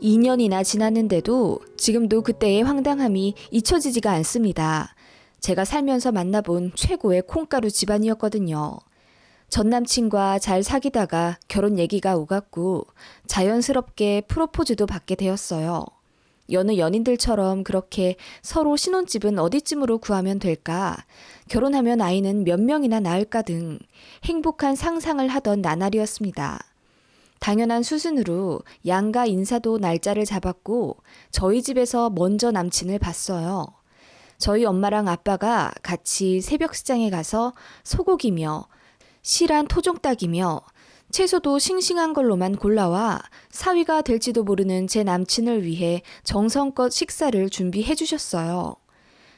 2년이나 지났는데도 지금도 그때의 황당함이 잊혀지지가 않습니다. 제가 살면서 만나본 최고의 콩가루 집안이었거든요. 전 남친과 잘 사귀다가 결혼 얘기가 오갔고 자연스럽게 프로포즈도 받게 되었어요. 여느 연인들처럼 그렇게 서로 신혼집은 어디쯤으로 구하면 될까, 결혼하면 아이는 몇 명이나 낳을까 등 행복한 상상을 하던 나날이었습니다. 당연한 수순으로 양가 인사도 날짜를 잡았고 저희 집에서 먼저 남친을 봤어요. 저희 엄마랑 아빠가 같이 새벽 시장에 가서 소고기며 실한 토종닭이며 채소도 싱싱한 걸로만 골라와 사위가 될지도 모르는 제 남친을 위해 정성껏 식사를 준비해 주셨어요.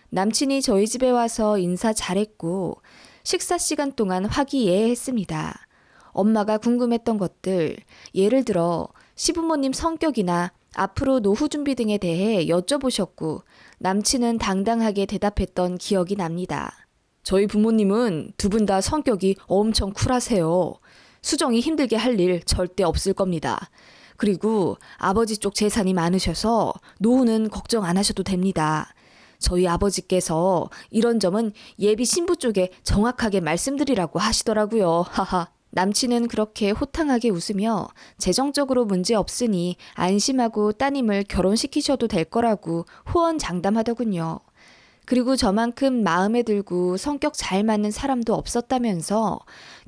남친이 저희 집에 와서 인사 잘했고 식사 시간 동안 화기애애했습니다. 엄마가 궁금했던 것들, 예를 들어 시부모님 성격이나 앞으로 노후 준비 등에 대해 여쭤보셨고 남친은 당당하게 대답했던 기억이 납니다. 저희 부모님은 두 분 다 성격이 엄청 쿨하세요. 수정이 힘들게 할 일 절대 없을 겁니다. 그리고 아버지 쪽 재산이 많으셔서 노후는 걱정 안 하셔도 됩니다. 저희 아버지께서 이런 점은 예비 신부 쪽에 정확하게 말씀드리라고 하시더라고요. 하하. 남친은 그렇게 호탕하게 웃으며 재정적으로 문제 없으니 안심하고 따님을 결혼시키셔도 될 거라고 호언장담하더군요. 그리고 저만큼 마음에 들고 성격 잘 맞는 사람도 없었다면서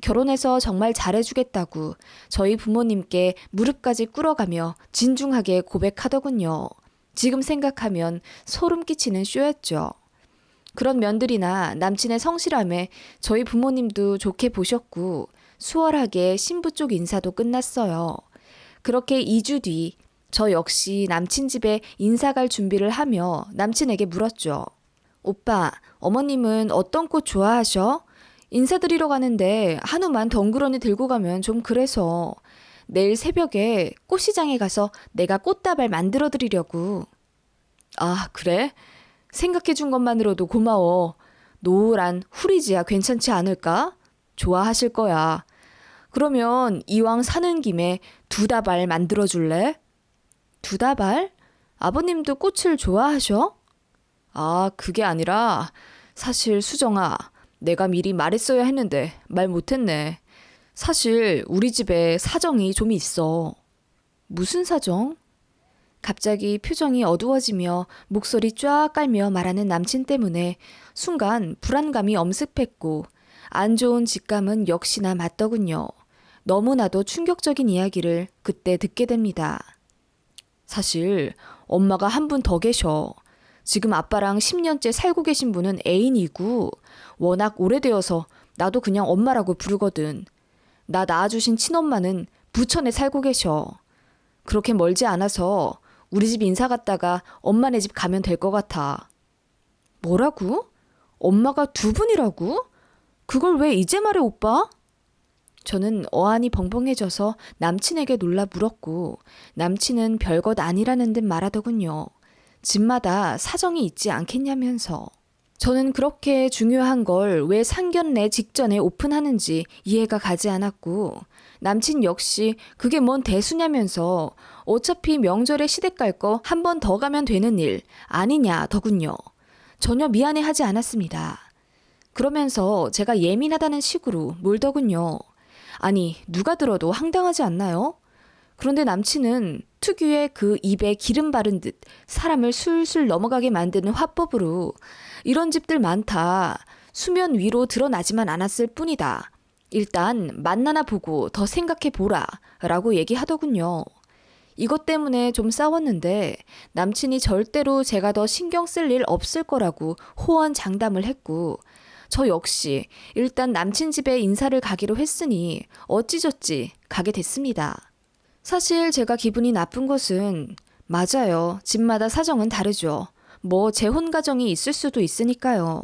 결혼해서 정말 잘해주겠다고 저희 부모님께 무릎까지 꿇어가며 진중하게 고백하더군요. 지금 생각하면 소름 끼치는 쇼였죠. 그런 면들이나 남친의 성실함에 저희 부모님도 좋게 보셨고 수월하게 신부 쪽 인사도 끝났어요. 그렇게 2주 뒤 저 역시 남친 집에 인사 갈 준비를 하며 남친에게 물었죠. 오빠, 어머님은 어떤 꽃 좋아하셔? 인사드리러 가는데 한우만 덩그러니 들고 가면 좀 그래서 내일 새벽에 꽃시장에 가서 내가 꽃다발 만들어 드리려고. 아, 그래? 생각해 준 것만으로도 고마워. 노란 후리지아 괜찮지 않을까? 좋아하실 거야. 그러면 이왕 사는 김에 2다발 만들어 줄래? 2다발? 아버님도 꽃을 좋아하셔? 아, 그게 아니라 사실 수정아, 내가 미리 말했어야 했는데 말 못했네. 사실 우리 집에 사정이 좀 있어. 무슨 사정? 갑자기 표정이 어두워지며 목소리 쫙 깔며 말하는 남친 때문에 순간 불안감이 엄습했고 안 좋은 직감은 역시나 맞더군요. 너무나도 충격적인 이야기를 그때 듣게 됩니다. 사실 엄마가 한 분 더 계셔. 지금 아빠랑 10년째 살고 계신 분은 애인이고 워낙 오래되어서 나도 그냥 엄마라고 부르거든. 나 낳아주신 친엄마는 부천에 살고 계셔. 그렇게 멀지 않아서 우리 집 인사 갔다가 엄마네 집 가면 될 것 같아. 뭐라고? 엄마가 2분이라고? 그걸 왜 이제 말해, 오빠? 저는 어안이 벙벙해져서 남친에게 놀라 물었고 남친은 별것 아니라는 듯 말하더군요. 집마다 사정이 있지 않겠냐면서. 저는 그렇게 중요한 걸 왜 상견례 직전에 오픈하는지 이해가 가지 않았고 남친 역시 그게 뭔 대수냐면서 어차피 명절에 시댁 갈 거 한 번 더 가면 되는 일 아니냐 더군요. 전혀 미안해하지 않았습니다. 그러면서 제가 예민하다는 식으로 몰더군요. 아니, 누가 들어도 황당하지 않나요? 그런데 남친은 특유의 그 입에 기름 바른 듯 사람을 술술 넘어가게 만드는 화법으로 이런 집들 많다. 수면 위로 드러나지만 않았을 뿐이다. 일단 만나나 보고 더 생각해 보라 라고 얘기하더군요. 이것 때문에 좀 싸웠는데 남친이 절대로 제가 더 신경 쓸 일 없을 거라고 호언장담을 했고 저 역시 일단 남친 집에 인사를 가기로 했으니 어찌저찌 가게 됐습니다. 사실 제가 기분이 나쁜 것은 맞아요. 집마다 사정은 다르죠. 뭐 재혼 가정이 있을 수도 있으니까요.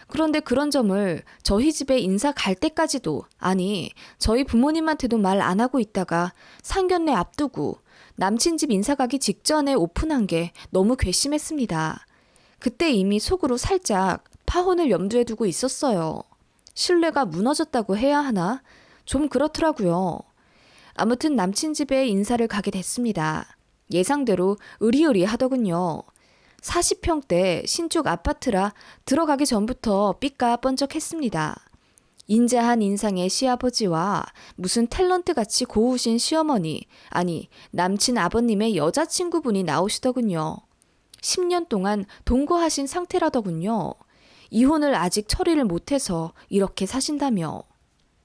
그런데 그런 점을 저희 집에 인사 갈 때까지도 아니 저희 부모님한테도 말 안 하고 있다가 상견례 앞두고 남친 집 인사 가기 직전에 오픈한 게 너무 괘씸했습니다. 그때 이미 속으로 살짝 파혼을 염두에 두고 있었어요. 신뢰가 무너졌다고 해야 하나? 좀 그렇더라고요. 아무튼 남친 집에 인사를 가게 됐습니다. 예상대로 으리으리하더군요. 40평대 신축 아파트라 들어가기 전부터 삐까뻔쩍했습니다. 인자한 인상의 시아버지와 무슨 탤런트같이 고우신 시어머니, 아니 남친 아버님의 여자친구분이 나오시더군요. 10년 동안 동거하신 상태라더군요. 이혼을 아직 처리를 못해서 이렇게 사신다며.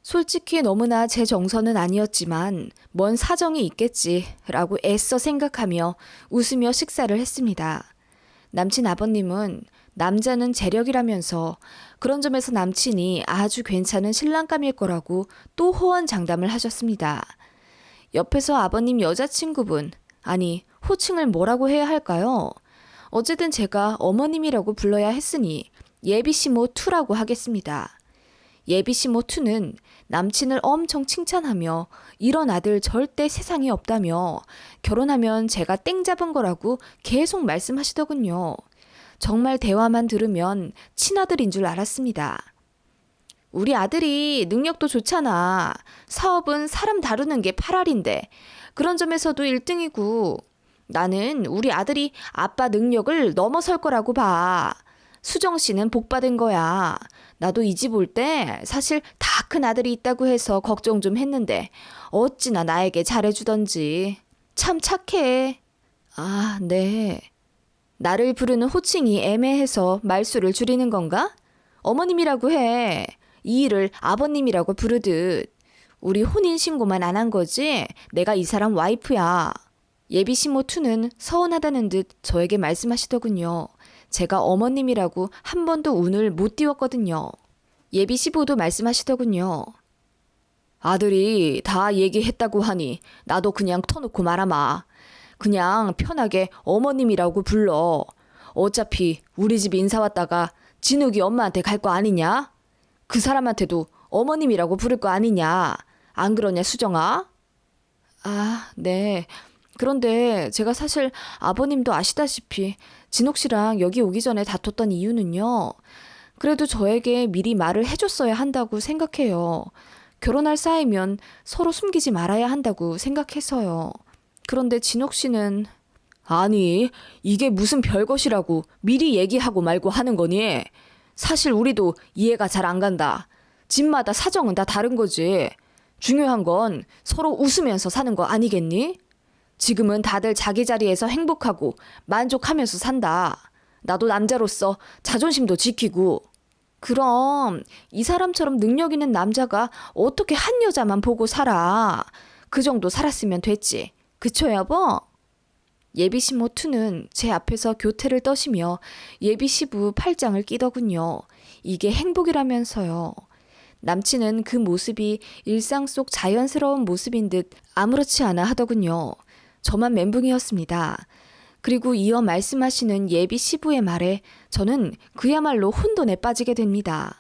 솔직히 너무나 제 정서는 아니었지만 뭔 사정이 있겠지라고 애써 생각하며 웃으며 식사를 했습니다. 남친 아버님은 남자는 재력이라면서 그런 점에서 남친이 아주 괜찮은 신랑감일 거라고 또 호언장담을 하셨습니다. 옆에서 아버님 여자친구분, 아니 호칭을 뭐라고 해야 할까요? 어쨌든 제가 어머님이라고 불러야 했으니 예비시모 2라고 하겠습니다. 예비시모 2는 남친을 엄청 칭찬하며 이런 아들 절대 세상에 없다며 결혼하면 제가 땡 잡은 거라고 계속 말씀하시더군요. 정말 대화만 들으면 친아들인 줄 알았습니다. 우리 아들이 능력도 좋잖아. 사업은 사람 다루는 게 8할인데 그런 점에서도 1등이고 나는 우리 아들이 아빠 능력을 넘어설 거라고 봐. 수정 씨는 복 받은 거야. 나도 이 집 올 때 사실 다 큰 아들이 있다고 해서 걱정 좀 했는데 어찌나 나에게 잘해주던지. 참 착해. 아, 네. 나를 부르는 호칭이 애매해서 말수를 줄이는 건가? 어머님이라고 해. 이 일을 아버님이라고 부르듯. 우리 혼인신고만 안 한 거지? 내가 이 사람 와이프야. 예비시모 2는 서운하다는 듯 저에게 말씀하시더군요. 제가 어머님이라고 한 번도 운을 못 띄웠거든요. 예비시부도 말씀하시더군요. 아들이 다 얘기했다고 하니 나도 그냥 터놓고 말아마. 그냥 편하게 어머님이라고 불러. 어차피 우리 집 인사 왔다가 진욱이 엄마한테 갈 거 아니냐? 그 사람한테도 어머님이라고 부를 거 아니냐? 안 그러냐 수정아? 아, 네. 그런데 제가 사실 아버님도 아시다시피 진욱 씨랑 여기 오기 전에 다퉜던 이유는요. 그래도 저에게 미리 말을 해줬어야 한다고 생각해요. 결혼할 사이면 서로 숨기지 말아야 한다고 생각해서요. 그런데 진욱 씨는 아니 이게 무슨 별것이라고 미리 얘기하고 말고 하는 거니? 사실 우리도 이해가 잘 안 간다. 집마다 사정은 다 다른 거지. 중요한 건 서로 웃으면서 사는 거 아니겠니? 지금은 다들 자기 자리에서 행복하고 만족하면서 산다. 나도 남자로서 자존심도 지키고. 그럼 이 사람처럼 능력 있는 남자가 어떻게 한 여자만 보고 살아? 그 정도 살았으면 됐지. 그쵸 여보? 예비시모 2는 제 앞에서 교태를 떠시며 예비시부 팔짱을 끼더군요. 이게 행복이라면서요. 남친은 그 모습이 일상 속 자연스러운 모습인 듯 아무렇지 않아 하더군요. 저만 멘붕이었습니다. 그리고 이어 말씀하시는 예비 시부의 말에 저는 그야말로 혼돈에 빠지게 됩니다.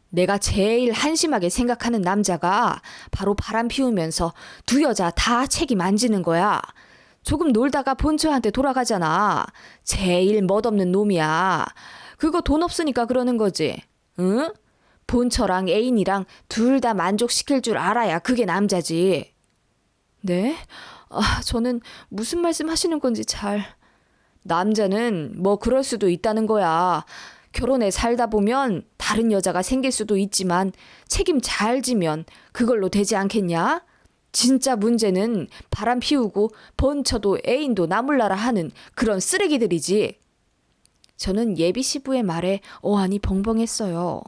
내가 제일 한심하게 생각하는 남자가 바로 바람 피우면서 두 여자 다 책임 안 지는 거야. 조금 놀다가 본처한테 돌아가잖아. 제일 멋없는 놈이야. 그거 돈 없으니까 그러는 거지. 응? 본처랑 애인이랑 둘 다 만족시킬 줄 알아야 그게 남자지. 네? 저는 무슨 말씀 하시는 건지 잘... 남자는 뭐 그럴 수도 있다는 거야. 결혼해 살다 보면 다른 여자가 생길 수도 있지만 책임 잘 지면 그걸로 되지 않겠냐? 진짜 문제는 바람 피우고 번쳐도 애인도 나몰라라 하는 그런 쓰레기들이지. 저는 예비 시부의 말에 어안이 벙벙했어요.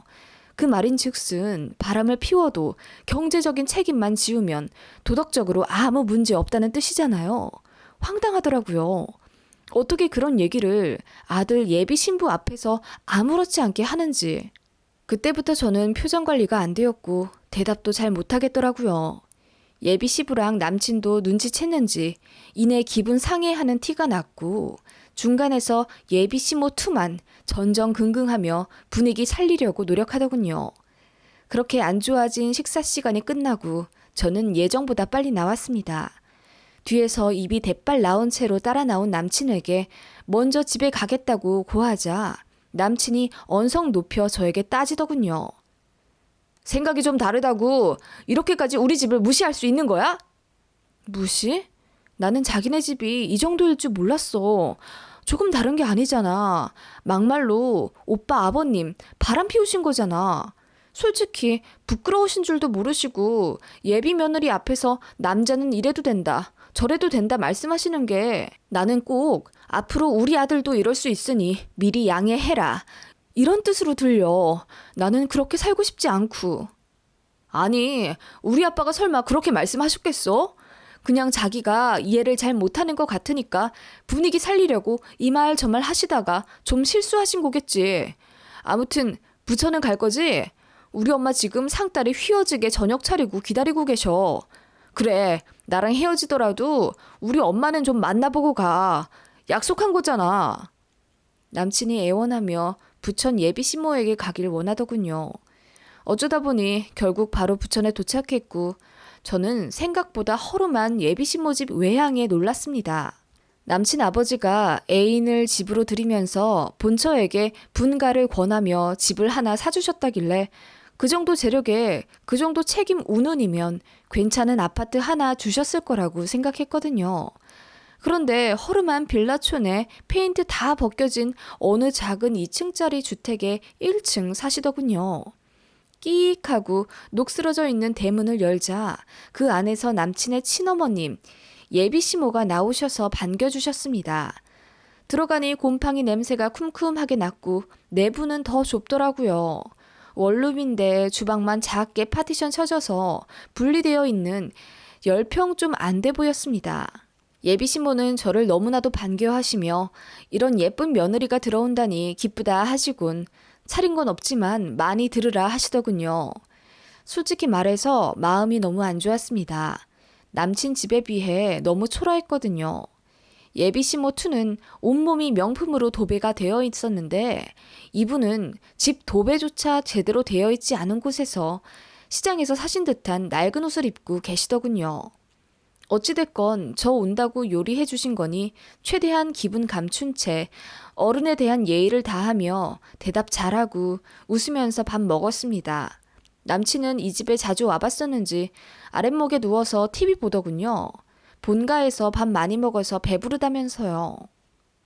그 말인즉슨 바람을 피워도 경제적인 책임만 지우면 도덕적으로 아무 문제 없다는 뜻이잖아요. 황당하더라고요. 어떻게 그런 얘기를 아들 예비 신부 앞에서 아무렇지 않게 하는지. 그때부터 저는 표정 관리가 안 되었고 대답도 잘 못하겠더라고요. 예비 시부랑 남친도 눈치챘는지 이내 기분 상해하는 티가 났고 중간에서 예비 시모 2만 전전긍긍하며 분위기 살리려고 노력하더군요. 그렇게 안 좋아진 식사 시간이 끝나고 저는 예정보다 빨리 나왔습니다. 뒤에서 입이 대빨 나온 채로 따라 나온 남친에게 먼저 집에 가겠다고 고하자 남친이 언성 높여 저에게 따지더군요. 생각이 좀 다르다고 이렇게까지 우리 집을 무시할 수 있는 거야? 무시? 나는 자기네 집이 이 정도일 줄 몰랐어. 조금 다른 게 아니잖아. 막말로 오빠 아버님 바람 피우신 거잖아. 솔직히 부끄러우신 줄도 모르시고 예비 며느리 앞에서 남자는 이래도 된다, 저래도 된다 말씀하시는 게 나는 꼭 앞으로 우리 아들도 이럴 수 있으니 미리 양해해라, 이런 뜻으로 들려. 나는 그렇게 살고 싶지 않고. 아니, 우리 아빠가 설마 그렇게 말씀하셨겠어? 그냥 자기가 이해를 잘 못하는 것 같으니까 분위기 살리려고 이 말 저 말 하시다가 좀 실수하신 거겠지. 아무튼 부천은 갈 거지? 우리 엄마 지금 상딸이 휘어지게 저녁 차리고 기다리고 계셔. 그래, 나랑 헤어지더라도 우리 엄마는 좀 만나보고 가. 약속한 거잖아. 남친이 애원하며 부천 예비 신모에게 가길 원하더군요. 어쩌다 보니 결국 바로 부천에 도착했고 저는 생각보다 허름한 예비 신모 집 외향에 놀랐습니다. 남친 아버지가 애인을 집으로 들이면서 본처에게 분가를 권하며 집을 하나 사주셨다길래 그 정도 재력에 그 정도 책임 운운이면 괜찮은 아파트 하나 주셨을 거라고 생각했거든요. 그런데 허름한 빌라촌에 페인트 다 벗겨진 어느 작은 2층짜리 주택에 1층 사시더군요. 끼익하고 녹슬어져 있는 대문을 열자 그 안에서 남친의 친어머님, 예비 시모가 나오셔서 반겨주셨습니다. 들어가니 곰팡이 냄새가 쿰쿰하게 났고 내부는 더 좁더라고요. 원룸인데 주방만 작게 파티션 쳐져서 분리되어 있는 10평 좀 안 돼 보였습니다. 예비 시모는 저를 너무나도 반겨하시며 이런 예쁜 며느리가 들어온다니 기쁘다 하시곤 차린 건 없지만 많이 들으라 하시더군요. 솔직히 말해서 마음이 너무 안 좋았습니다. 남친 집에 비해 너무 초라했거든요. 예비 시모 2는 온몸이 명품으로 도배가 되어 있었는데 이분은 집 도배조차 제대로 되어 있지 않은 곳에서 시장에서 사신 듯한 낡은 옷을 입고 계시더군요. 어찌됐건 저 온다고 요리해 주신 거니 최대한 기분 감춘 채 어른에 대한 예의를 다하며 대답 잘하고 웃으면서 밥 먹었습니다. 남친은 이 집에 자주 와봤었는지 아랫목에 누워서 TV 보더군요. 본가에서 밥 많이 먹어서 배부르다면서요.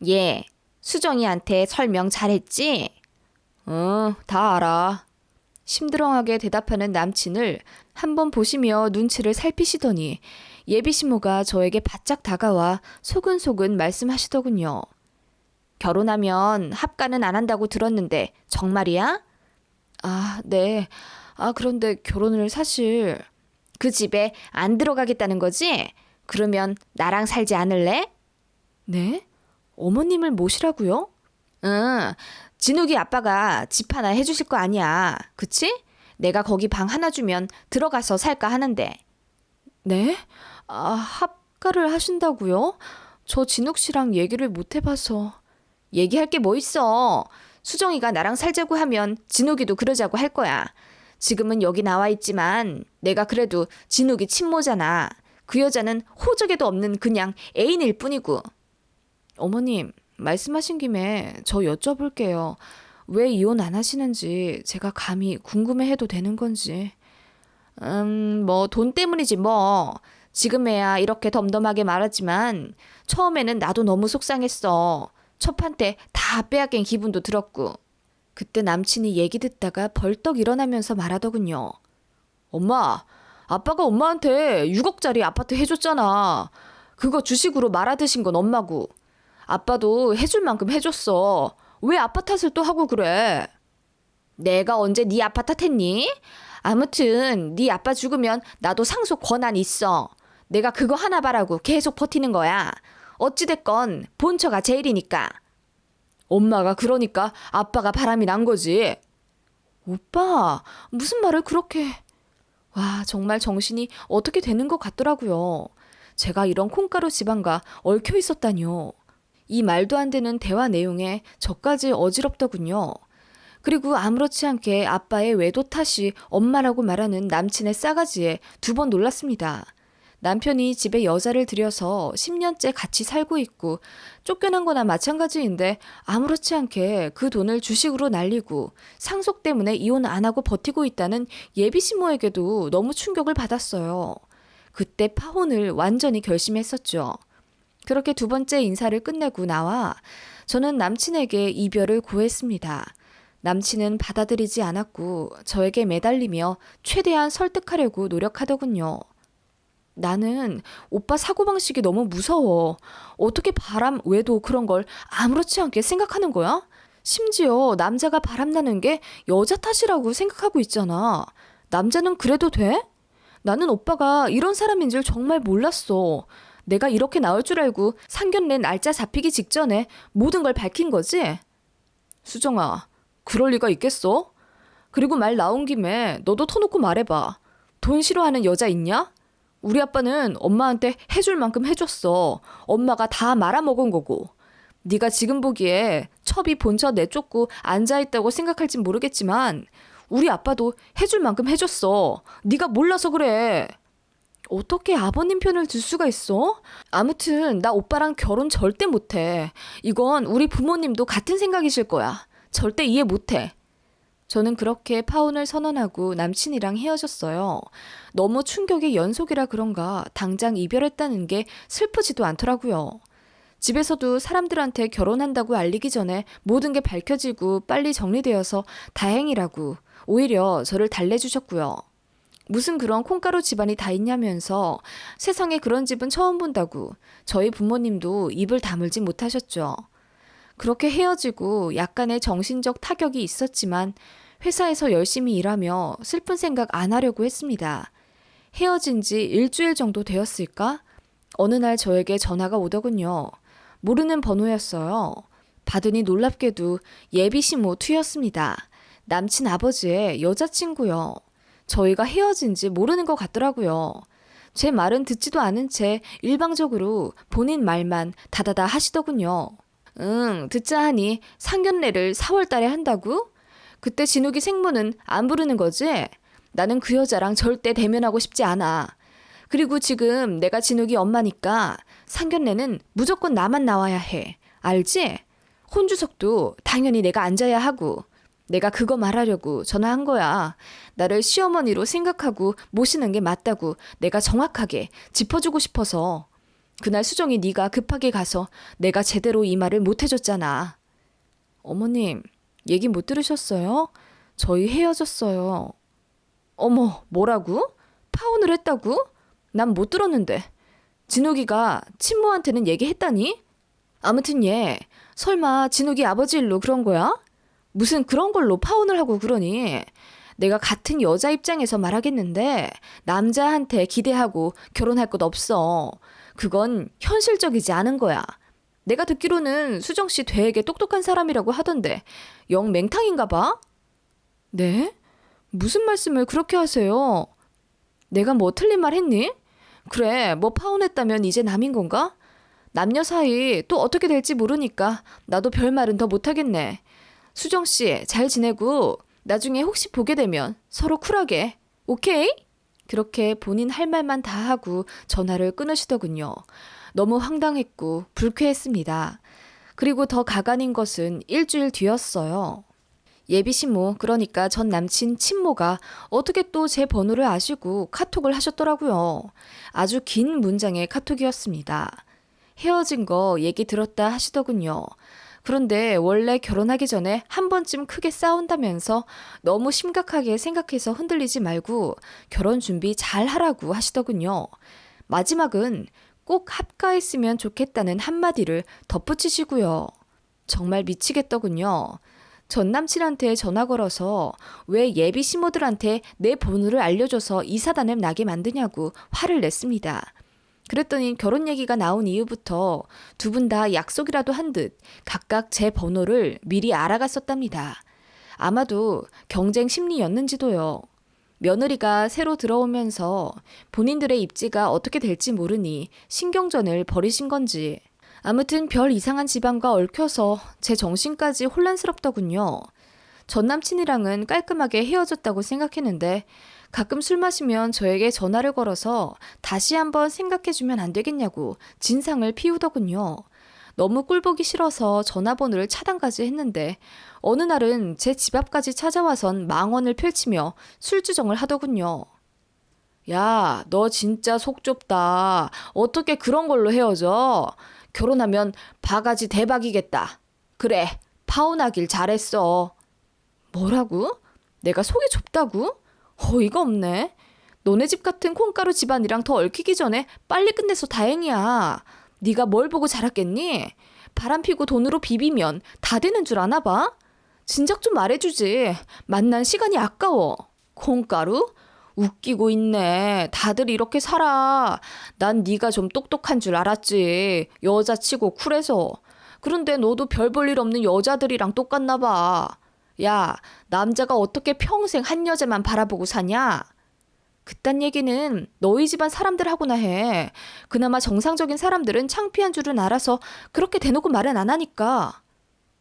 예, 수정이한테 설명 잘했지? 응, 다 알아. 심드렁하게 대답하는 남친을 한번 보시며 눈치를 살피시더니 예비 시모가 저에게 바짝 다가와 소근소근 말씀하시더군요. 결혼하면 합가는 안 한다고 들었는데 정말이야? 아, 네. 아, 그런데 결혼을 사실... 그 집에 안 들어가겠다는 거지? 그러면 나랑 살지 않을래? 네? 어머님을 모시라고요? 응, 진욱이 아빠가 집 하나 해주실 거 아니야. 그치? 내가 거기 방 하나 주면 들어가서 살까 하는데. 네? 아, 합가를 하신다고요? 저 진욱 씨랑 얘기를 못 해봐서. 얘기할 게 뭐 있어. 수정이가 나랑 살자고 하면 진욱이도 그러자고 할 거야. 지금은 여기 나와 있지만 내가 그래도 진욱이 친모잖아. 그 여자는 호적에도 없는 그냥 애인일 뿐이고. 어머님, 말씀하신 김에 저 여쭤볼게요. 왜 이혼 안 하시는지 제가 감히 궁금해해도 되는 건지. 뭐 돈 때문이지 뭐. 지금에야 이렇게 덤덤하게 말하지만 처음에는 나도 너무 속상했어. 첫 판 때 다 빼앗긴 기분도 들었고. 그때 남친이 얘기 듣다가 벌떡 일어나면서 말하더군요. 엄마, 아빠가 엄마한테 6억짜리 아파트 해줬잖아. 그거 주식으로 말아드신 건 엄마고. 아빠도 해줄 만큼 해줬어. 왜 아빠 탓을 또 하고 그래? 내가 언제 네 아빠 탓했니? 아무튼 네 아빠 죽으면 나도 상속 권한 있어. 내가 그거 하나 바라고 계속 버티는 거야. 어찌됐건 본처가 제일이니까. 엄마가 그러니까 아빠가 바람이 난 거지. 오빠, 무슨 말을 그렇게... 와, 정말 정신이 어떻게 되는 것 같더라고요. 제가 이런 콩가루 지방과 얽혀 있었다니요. 이 말도 안 되는 대화 내용에 저까지 어지럽더군요. 그리고 아무렇지 않게 아빠의 외도 탓이 엄마라고 말하는 남친의 싸가지에 2번 놀랐습니다. 남편이 집에 여자를 들여서 10년째 같이 살고 있고 쫓겨난 거나 마찬가지인데 아무렇지 않게 그 돈을 주식으로 날리고 상속 때문에 이혼 안 하고 버티고 있다는 예비 시모에게도 너무 충격을 받았어요. 그때 파혼을 완전히 결심했었죠. 그렇게 두 번째 인사를 끝내고 나와 저는 남친에게 이별을 고했습니다. 남친은 받아들이지 않았고 저에게 매달리며 최대한 설득하려고 노력하더군요. 나는 오빠 사고방식이 너무 무서워. 어떻게 바람 외도 그런 걸 아무렇지 않게 생각하는 거야? 심지어 남자가 바람나는 게 여자 탓이라고 생각하고 있잖아. 남자는 그래도 돼? 나는 오빠가 이런 사람인 줄 정말 몰랐어. 내가 이렇게 나올 줄 알고 상견례 날짜 잡히기 직전에 모든 걸 밝힌 거지? 수정아, 그럴 리가 있겠어? 그리고 말 나온 김에 너도 터놓고 말해봐. 돈 싫어하는 여자 있냐? 우리 아빠는 엄마한테 해줄 만큼 해줬어. 엄마가 다 말아먹은 거고. 네가 지금 보기에 첩이 본처 내쫓고 앉아있다고 생각할진 모르겠지만 우리 아빠도 해줄 만큼 해줬어. 네가 몰라서 그래. 어떻게 아버님 편을 들 수가 있어? 아무튼 나 오빠랑 결혼 절대 못해. 이건 우리 부모님도 같은 생각이실 거야. 절대 이해 못해. 저는 그렇게 파혼을 선언하고 남친이랑 헤어졌어요. 너무 충격의 연속이라 그런가 당장 이별했다는 게 슬프지도 않더라고요. 집에서도 사람들한테 결혼한다고 알리기 전에 모든 게 밝혀지고 빨리 정리되어서 다행이라고 오히려 저를 달래주셨고요. 무슨 그런 콩가루 집안이 다 있냐면서 세상에 그런 집은 처음 본다고 저희 부모님도 입을 다물지 못하셨죠. 그렇게 헤어지고 약간의 정신적 타격이 있었지만 회사에서 열심히 일하며 슬픈 생각 안 하려고 했습니다. 헤어진 지 일주일 정도 되었을까? 어느 날 저에게 전화가 오더군요. 모르는 번호였어요. 받으니 놀랍게도 예비시모 투였습니다. 남친 아버지의 여자친구요. 저희가 헤어진 지 모르는 것 같더라고요. 제 말은 듣지도 않은 채 일방적으로 본인 말만 다다다 하시더군요. 응, 듣자 하니 상견례를 4월 달에 한다고? 그때 진욱이 생모는 안 부르는 거지? 나는 그 여자랑 절대 대면하고 싶지 않아. 그리고 지금 내가 진욱이 엄마니까 상견례는 무조건 나만 나와야 해. 알지? 혼주석도 당연히 내가 앉아야 하고. 내가 그거 말하려고 전화한 거야. 나를 시어머니로 생각하고 모시는 게 맞다고 내가 정확하게 짚어주고 싶어서. 그날 수정이 네가 급하게 가서 내가 제대로 이 말을 못 해줬잖아. 어머님, 얘기 못 들으셨어요? 저희 헤어졌어요. 어머, 뭐라고? 파혼을 했다고? 난 못 들었는데. 진욱이가 친모한테는 얘기했다니? 아무튼 얘, 설마 진욱이 아버지 일로 그런 거야? 무슨 그런 걸로 파혼을 하고 그러니? 내가 같은 여자 입장에서 말하겠는데 남자한테 기대하고 결혼할 것 없어. 그건 현실적이지 않은 거야. 내가 듣기로는 수정 씨 되게 똑똑한 사람이라고 하던데 영 맹탕인가 봐? 네? 무슨 말씀을 그렇게 하세요? 내가 뭐 틀린 말 했니? 그래, 뭐 파혼했다면 이제 남인 건가? 남녀 사이 또 어떻게 될지 모르니까 나도 별말은 더 못하겠네. 수정 씨 잘 지내고 나중에 혹시 보게 되면 서로 쿨하게. 오케이? 그렇게 본인 할 말만 다 하고 전화를 끊으시더군요. 너무 황당했고 불쾌했습니다. 그리고 더 가관인 것은 일주일 뒤였어요. 예비시모, 그러니까 전 남친 친모가 어떻게 또 제 번호를 아시고 카톡을 하셨더라고요. 아주 긴 문장의 카톡이었습니다. 헤어진 거 얘기 들었다 하시더군요. 그런데 원래 결혼하기 전에 한 번쯤 크게 싸운다면서 너무 심각하게 생각해서 흔들리지 말고 결혼 준비 잘 하라고 하시더군요. 마지막은 꼭 합가했으면 좋겠다는 한마디를 덧붙이시고요. 정말 미치겠더군요. 전 남친한테 전화 걸어서 왜 예비 시모들한테 내 번호를 알려줘서 이 사단을 나게 만드냐고 화를 냈습니다. 그랬더니 결혼 얘기가 나온 이후부터 두 분 다 약속이라도 한 듯 각각 제 번호를 미리 알아갔었답니다. 아마도 경쟁 심리였는지도요. 며느리가 새로 들어오면서 본인들의 입지가 어떻게 될지 모르니 신경전을 벌이신 건지. 아무튼 별 이상한 집안과 얽혀서 제 정신까지 혼란스럽더군요. 전 남친이랑은 깔끔하게 헤어졌다고 생각했는데 가끔 술 마시면 저에게 전화를 걸어서 다시 한번 생각해주면 안 되겠냐고 진상을 피우더군요. 너무 꼴보기 싫어서 전화번호를 차단까지 했는데 어느 날은 제 집 앞까지 찾아와선 망언을 펼치며 술주정을 하더군요. 야, 너 진짜 속 좁다. 어떻게 그런 걸로 헤어져? 결혼하면 바가지 대박이겠다. 그래, 파혼하길 잘했어. 뭐라고? 내가 속이 좁다고? 어이가 없네. 너네 집 같은 콩가루 집안이랑 더 얽히기 전에 빨리 끝내서 다행이야. 네가 뭘 보고 자랐겠니? 바람 피고 돈으로 비비면 다 되는 줄 아나 봐? 진작 좀 말해주지. 만난 시간이 아까워. 콩가루? 웃기고 있네. 다들 이렇게 살아. 난 네가 좀 똑똑한 줄 알았지. 여자치고 쿨해서. 그런데 너도 별 볼 일 없는 여자들이랑 똑같나 봐. 야, 남자가 어떻게 평생 한 여자만 바라보고 사냐? 그딴 얘기는 너희 집안 사람들하고나 해. 그나마 정상적인 사람들은 창피한 줄은 알아서 그렇게 대놓고 말은 안 하니까.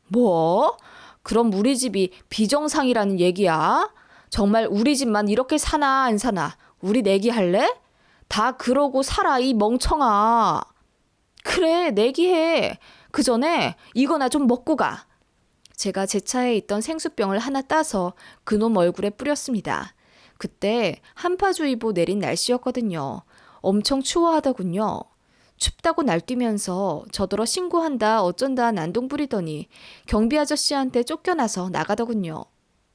뭐? 그럼 우리 집이 비정상이라는 얘기야? 정말 우리 집만 이렇게 사나 안 사나? 우리 내기할래? 다 그러고 살아 이 멍청아. 그래 내기해. 그 전에 이거나 좀 먹고 가. 제가 제 차에 있던 생수병을 하나 따서 그놈 얼굴에 뿌렸습니다. 그때 한파주의보 내린 날씨였거든요. 엄청 추워하더군요. 춥다고 날뛰면서 저더러 신고한다 어쩐다 난동 부리더니 경비 아저씨한테 쫓겨나서 나가더군요.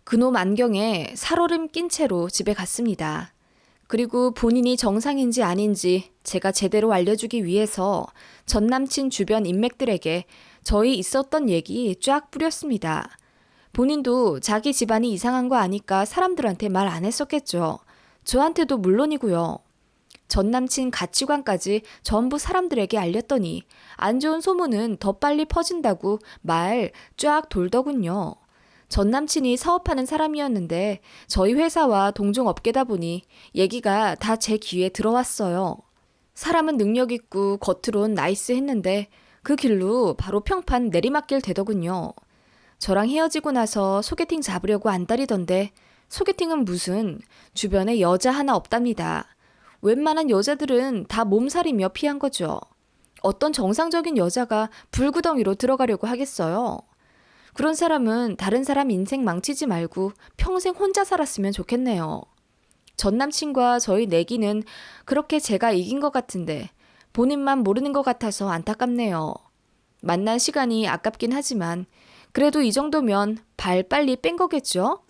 그놈 안경에 살얼음 낀 채로 집에 갔습니다. 그리고 본인이 정상인지 아닌지 제가 제대로 알려주기 위해서 전 남친 주변 인맥들에게 저희 있었던 얘기 쫙 뿌렸습니다. 본인도 자기 집안이 이상한 거 아니까 사람들한테 말 안 했었겠죠. 저한테도 물론이고요. 전 남친 가치관까지 전부 사람들에게 알렸더니 안 좋은 소문은 더 빨리 퍼진다고 말 쫙 돌더군요. 전 남친이 사업하는 사람이었는데 저희 회사와 동종업계다 보니 얘기가 다 제 귀에 들어왔어요. 사람은 능력 있고 겉으론 나이스했는데 그 길로 바로 평판 내리막길 되더군요. 저랑 헤어지고 나서 소개팅 잡으려고 안달이던데 소개팅은 무슨 주변에 여자 하나 없답니다. 웬만한 여자들은 다 몸살이며 피한 거죠. 어떤 정상적인 여자가 불구덩이로 들어가려고 하겠어요. 그런 사람은 다른 사람 인생 망치지 말고 평생 혼자 살았으면 좋겠네요. 전 남친과 저희 내기는 그렇게 제가 이긴 것 같은데 본인만 모르는 것 같아서 안타깝네요. 만난 시간이 아깝긴 하지만 그래도 이 정도면 발 빨리 뺀 거겠죠?